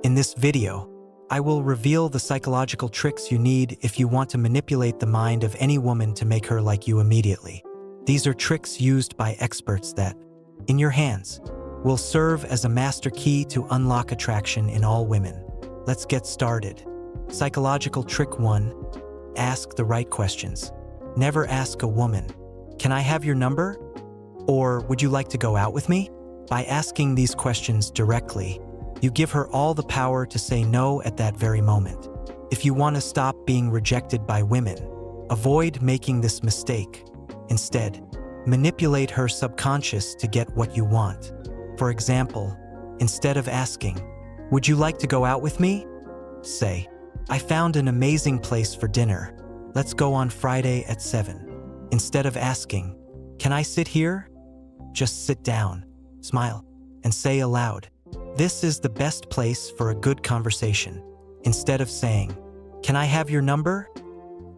In this video, I will reveal the psychological tricks you need if you want to manipulate the mind of any woman to make her like you immediately. These are tricks used by experts that, in your hands, will serve as a master key to unlock attraction in all women. Let's get started. Psychological trick 1. Ask the right questions. Never ask a woman, "Can I have your number?" or "Would you like to go out with me?" By asking these questions directly, you give her all the power to say no at that very moment. If you want to stop being rejected by women, avoid making this mistake. Instead, manipulate her subconscious to get what you want. For example, instead of asking, "Would you like to go out with me?" say, "I found an amazing place for dinner. Let's go on Friday at 7. Instead of asking, "Can I sit here?" just sit down, smile, and say aloud, "This is the best place for a good conversation." Instead of saying, "Can I have your number?"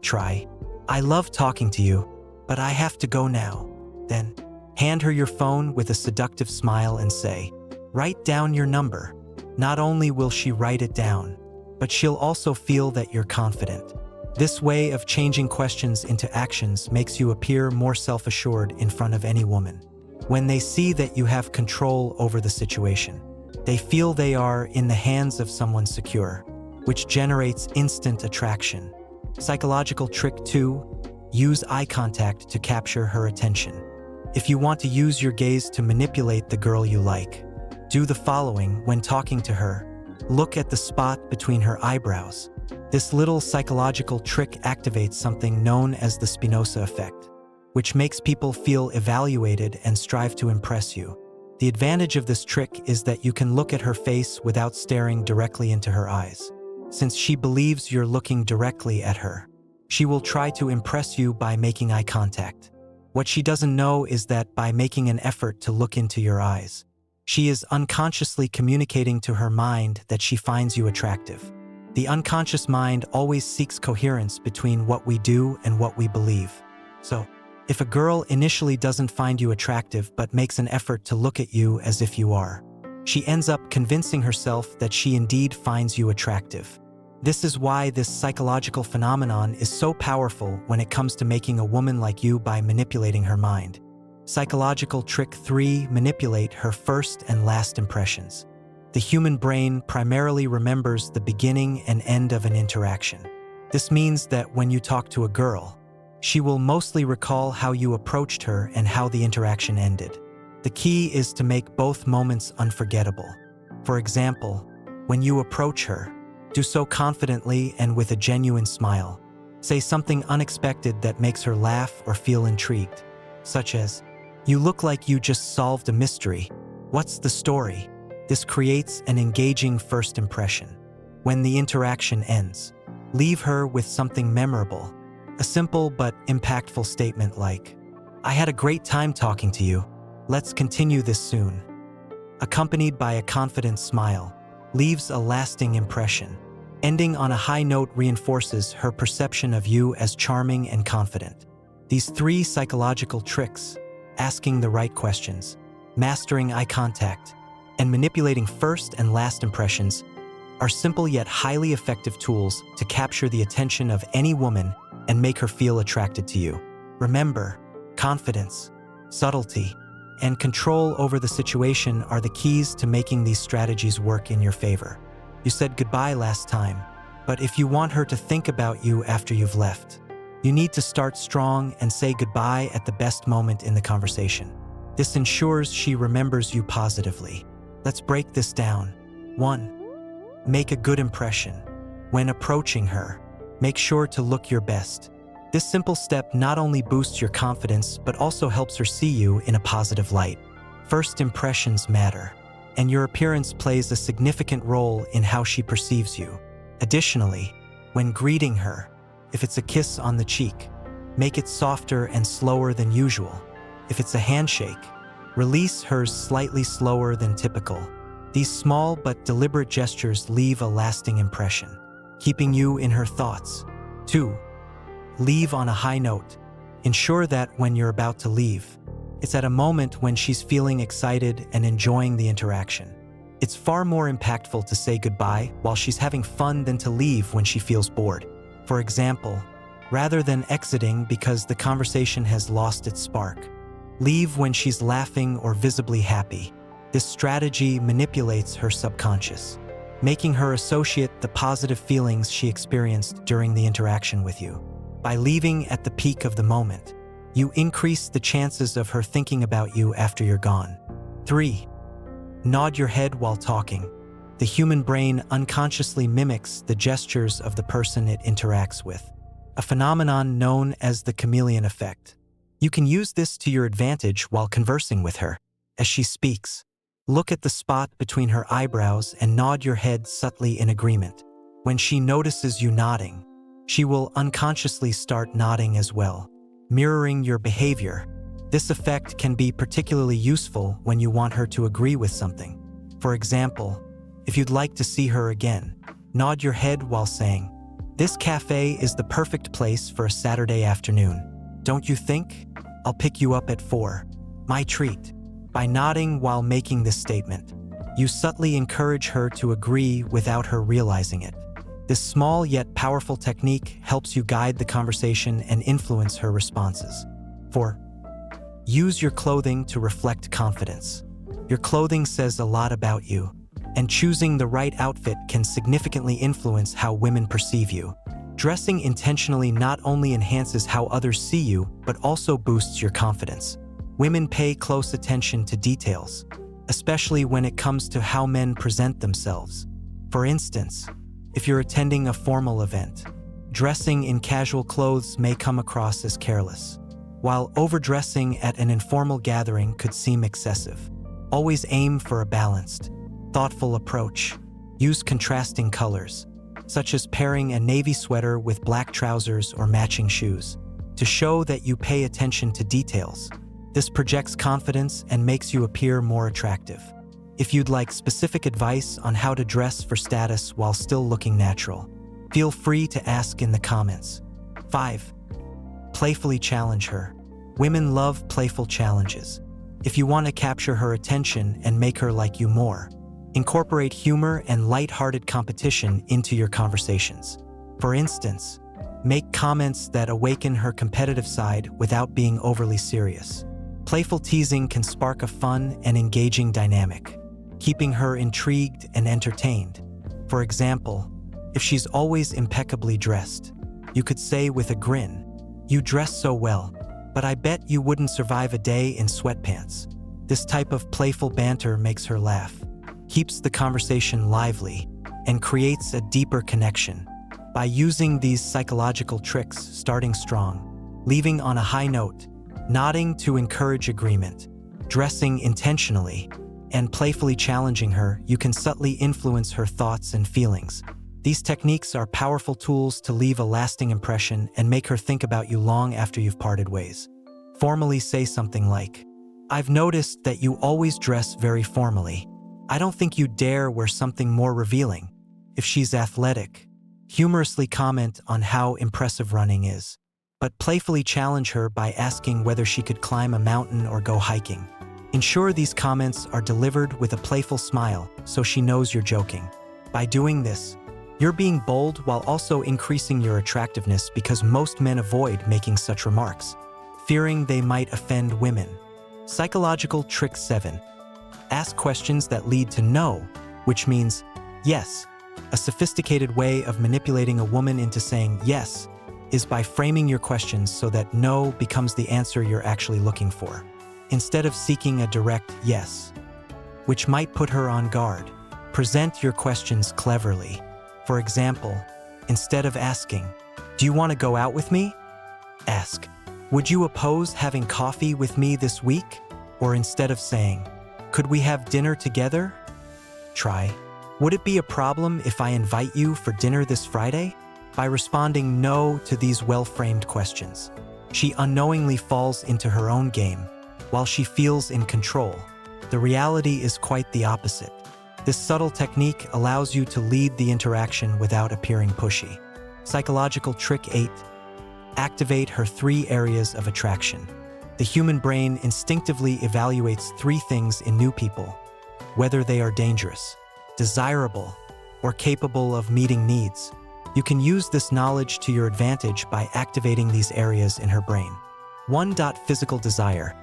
try, "I love talking to you, but I have to go now." Then, hand her your phone with a seductive smile and say, "Write down your number." Not only will she write it down, but she'll also feel that you're confident. This way of changing questions into actions makes you appear more self-assured in front of any woman. When they see that you have control over the situation, they feel they are in the hands of someone secure, which generates instant attraction. Psychological trick 2. Use eye contact to capture her attention. If you want to use your gaze to manipulate the girl you like, do the following when talking to her. Look at the spot between her eyebrows. This little psychological trick activates something known as the Spinoza effect, which makes people feel evaluated and strive to impress you. The advantage of this trick is that you can look at her face without staring directly into her eyes. Since she believes you're looking directly at her, she will try to impress you by making eye contact. What she doesn't know is that by making an effort to look into your eyes, she is unconsciously communicating to her mind that she finds you attractive. The unconscious mind always seeks coherence between what we do and what we believe. So, if a girl initially doesn't find you attractive but makes an effort to look at you as if you are, she ends up convincing herself that she indeed finds you attractive. This is why this psychological phenomenon is so powerful when it comes to making a woman like you by manipulating her mind. Psychological trick 3. Manipulate her first and last impressions. The human brain primarily remembers the beginning and end of an interaction. This means that when you talk to a girl, she will mostly recall how you approached her and how the interaction ended. The key is to make both moments unforgettable. For example, when you approach her, do so confidently and with a genuine smile. Say something unexpected that makes her laugh or feel intrigued, such as, "You look like you just solved a mystery. What's the story?" This creates an engaging first impression. When the interaction ends, leave her with something memorable. A simple but impactful statement like, "I had a great time talking to you. Let's continue this soon," accompanied by a confident smile, leaves a lasting impression. Ending on a high note reinforces her perception of you as charming and confident. These 3 psychological tricks, asking the right questions, mastering eye contact, and manipulating first and last impressions, are simple yet highly effective tools to capture the attention of any woman and make her feel attracted to you. Remember, confidence, subtlety, and control over the situation are the keys to making these strategies work in your favor. You said goodbye last time, but if you want her to think about you after you've left, you need to start strong and say goodbye at the best moment in the conversation. This ensures she remembers you positively. Let's break this down. 1. Make a good impression. When approaching her, make sure to look your best. This simple step not only boosts your confidence but also helps her see you in a positive light. First impressions matter, and your appearance plays a significant role in how she perceives you. Additionally, when greeting her, if it's a kiss on the cheek, make it softer and slower than usual. If it's a handshake, release hers slightly slower than typical. These small but deliberate gestures leave a lasting impression, keeping you in her thoughts. 2. Leave on a high note. Ensure that when you're about to leave, it's at a moment when she's feeling excited and enjoying the interaction. It's far more impactful to say goodbye while she's having fun than to leave when she feels bored. For example, rather than exiting because the conversation has lost its spark, leave when she's laughing or visibly happy. This strategy manipulates her subconscious, making her associate the positive feelings she experienced during the interaction with you. By leaving at the peak of the moment, you increase the chances of her thinking about you after you're gone. 3. Nod your head while talking. The human brain unconsciously mimics the gestures of the person it interacts with, a phenomenon known as the chameleon effect. You can use this to your advantage while conversing with her. As she speaks, look at the spot between her eyebrows and nod your head subtly in agreement. When she notices you nodding, she will unconsciously start nodding as well, mirroring your behavior. This effect can be particularly useful when you want her to agree with something. For example, if you'd like to see her again, nod your head while saying, "This cafe is the perfect place for a Saturday afternoon. Don't you think? I'll pick you up at 4. My treat." By nodding while making this statement, you subtly encourage her to agree without her realizing it. This small yet powerful technique helps you guide the conversation and influence her responses. 4. Use your clothing to reflect confidence. Your clothing says a lot about you, and choosing the right outfit can significantly influence how women perceive you. Dressing intentionally not only enhances how others see you, but also boosts your confidence. Women pay close attention to details, especially when it comes to how men present themselves. For instance, if you're attending a formal event, dressing in casual clothes may come across as careless, while overdressing at an informal gathering could seem excessive. Always aim for a balanced, thoughtful approach. Use contrasting colors, such as pairing a navy sweater with black trousers or matching shoes, to show that you pay attention to details. This projects confidence and makes you appear more attractive. If you'd like specific advice on how to dress for status while still looking natural, feel free to ask in the comments. 5. Playfully challenge her. Women love playful challenges. If you want to capture her attention and make her like you more, incorporate humor and light-hearted competition into your conversations. For instance, make comments that awaken her competitive side without being overly serious. Playful teasing can spark a fun and engaging dynamic, keeping her intrigued and entertained. For example, if she's always impeccably dressed, you could say with a grin, "You dress so well, but I bet you wouldn't survive a day in sweatpants." This type of playful banter makes her laugh, keeps the conversation lively, and creates a deeper connection. By using these psychological tricks, starting strong, leaving on a high note, nodding to encourage agreement, dressing intentionally, and playfully challenging her, you can subtly influence her thoughts and feelings. These techniques are powerful tools to leave a lasting impression and make her think about you long after you've parted ways. Formally say something like, "I've noticed that you always dress very formally. I don't think you dare wear something more revealing." If she's athletic, humorously comment on how impressive running is, but playfully challenge her by asking whether she could climb a mountain or go hiking. Ensure these comments are delivered with a playful smile so she knows you're joking. By doing this, you're being bold while also increasing your attractiveness, because most men avoid making such remarks, fearing they might offend women. Psychological trick 7. Ask questions that lead to no, which means yes. A sophisticated way of manipulating a woman into saying yes is by framing your questions so that no becomes the answer you're actually looking for. Instead of seeking a direct yes, which might put her on guard, present your questions cleverly. For example, instead of asking, "Do you want to go out with me?" ask, "Would you oppose having coffee with me this week?" Or instead of saying, "Could we have dinner together?" try, "Would it be a problem if I invite you for dinner this Friday?" By responding no to these well-framed questions, she unknowingly falls into her own game while she feels in control. The reality is quite the opposite. This subtle technique allows you to lead the interaction without appearing pushy. Psychological trick 8. Activate her 3 areas of attraction. The human brain instinctively evaluates 3 things in new people: whether they are dangerous, desirable, or capable of meeting needs. You can use this knowledge to your advantage by activating these areas in her brain. 1. Physical desire.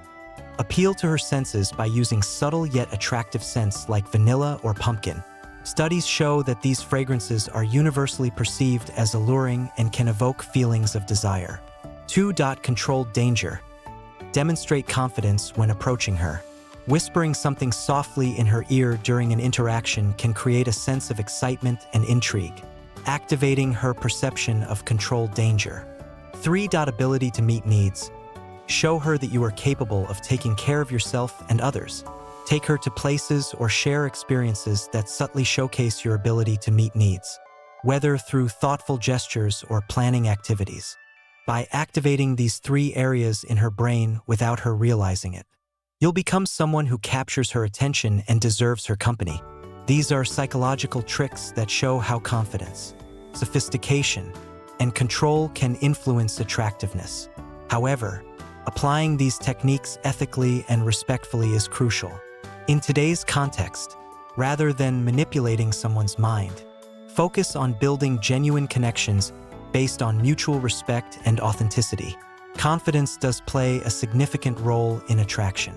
Appeal to her senses by using subtle yet attractive scents like vanilla or pumpkin. Studies show that these fragrances are universally perceived as alluring and can evoke feelings of desire. 2. Controlled danger. Demonstrate confidence when approaching her. Whispering something softly in her ear during an interaction can create a sense of excitement and intrigue, activating her perception of controlled danger. 3. Ability to meet needs. Show her that you are capable of taking care of yourself and others. Take her to places or share experiences that subtly showcase your ability to meet needs, whether through thoughtful gestures or planning activities. By activating these 3 areas in her brain without her realizing it, you'll become someone who captures her attention and deserves her company. These are psychological tricks that show how confidence, sophistication, and control can influence attractiveness. However, applying these techniques ethically and respectfully is crucial. In today's context, rather than manipulating someone's mind, focus on building genuine connections based on mutual respect and authenticity. Confidence does play a significant role in attraction,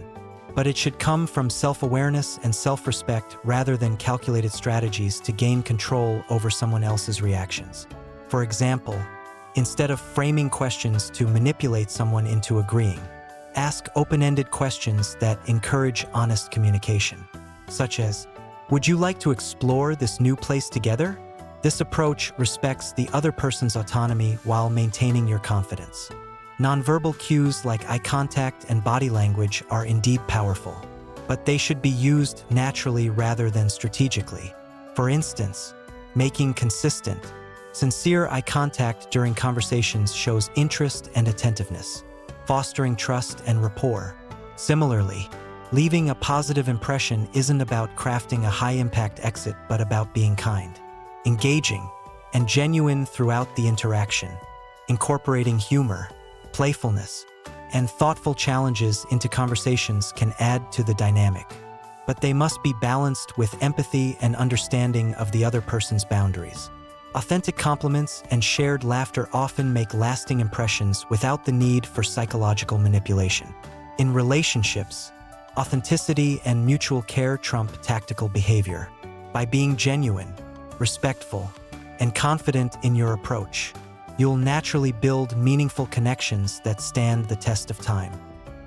but it should come from self-awareness and self-respect rather than calculated strategies to gain control over someone else's reactions. For example, instead of framing questions to manipulate someone into agreeing, ask open-ended questions that encourage honest communication, such as, "Would you like to explore this new place together?" This approach respects the other person's autonomy while maintaining your confidence. Nonverbal cues like eye contact and body language are indeed powerful, but they should be used naturally rather than strategically. For instance, making consistent, sincere eye contact during conversations shows interest and attentiveness, fostering trust and rapport. Similarly, leaving a positive impression isn't about crafting a high-impact exit but about being kind, engaging, and genuine throughout the interaction. Incorporating humor, playfulness, and thoughtful challenges into conversations can add to the dynamic, but they must be balanced with empathy and understanding of the other person's boundaries. Authentic compliments and shared laughter often make lasting impressions without the need for psychological manipulation. In relationships, authenticity and mutual care trump tactical behavior. By being genuine, respectful, and confident in your approach, you'll naturally build meaningful connections that stand the test of time.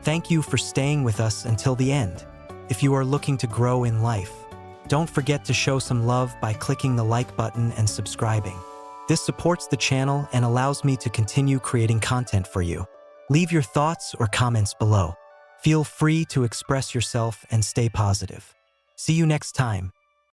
Thank you for staying with us until the end. If you are looking to grow in life, don't forget to show some love by clicking the like button and subscribing. This supports the channel and allows me to continue creating content for you. Leave your thoughts or comments below. Feel free to express yourself and stay positive. See you next time.